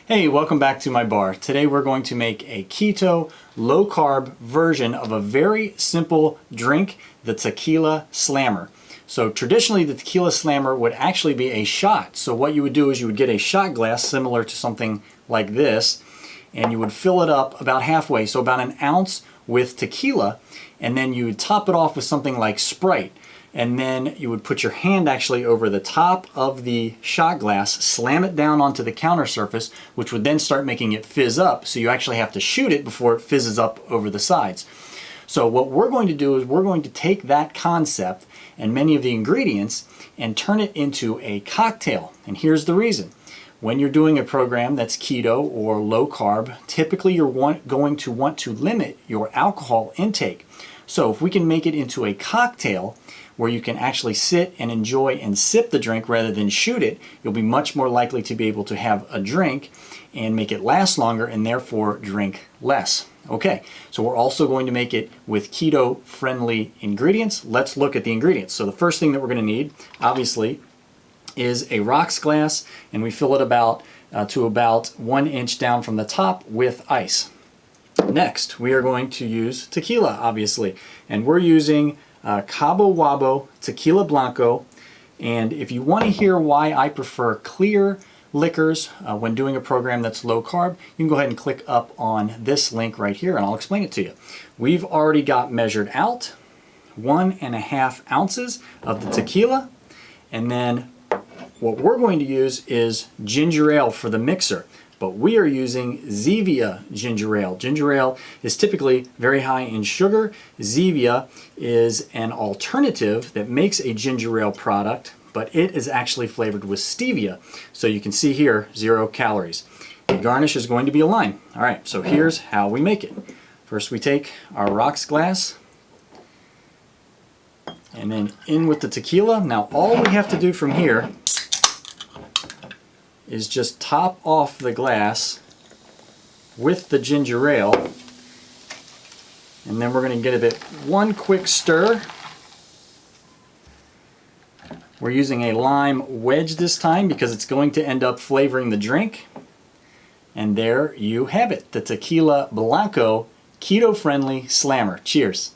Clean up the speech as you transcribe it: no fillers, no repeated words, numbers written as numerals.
Hey, welcome back to my bar. Today we're going to make a keto, low-carb version of a very simple drink, the Tequila Slammer. So traditionally the Tequila Slammer would actually be a shot. So what you would do is you would get a shot glass similar to something like this, and you would fill it up about halfway, so about an ounce with tequila, and then you would top it off with something like Sprite. And then you would put your hand actually over the top of the shot glass, slam it down onto the counter surface, which would then start making it fizz up. So you actually have to shoot it before it fizzes up over the sides. So what we're going to do is we're going to take that concept and many of the ingredients and turn it into a cocktail. And here's the reason. When you're doing a program that's keto or low carb, typically you're going to want to limit your alcohol intake. So if we can make it into a cocktail where you can actually sit and enjoy and sip the drink rather than shoot it, you'll be much more likely to be able to have a drink and make it last longer and therefore drink less. Okay, so we're also going to make it with keto-friendly ingredients. Let's look at the ingredients. So the first thing that we're going to need, obviously, is a rocks glass, and we fill it to about 1 inch down from the top with ice. Next, we are going to use tequila, obviously, and we're using Cabo Wabo Tequila Blanco. And if you want to hear why I prefer clear liquors when doing a program that's low carb, you can go ahead and click up on this link right here and I'll explain it to you. We've already got measured out 1.5 ounces of the tequila, and then what we're going to use is ginger ale for the mixer. But we are using Zevia ginger ale. Ginger ale is typically very high in sugar. Zevia is an alternative that makes a ginger ale product, but it is actually flavored with stevia. So you can see here, 0 calories. The garnish is going to be a lime. All right, so here's how we make it. First we take our rocks glass and then in with the tequila. Now all we have to do from here is just top off the glass with the ginger ale, and then we're going to give it one quick stir. We're using a lime wedge this time because it's going to end up flavoring the drink. And there you have it, the Tequila Blanco keto-friendly slammer. Cheers.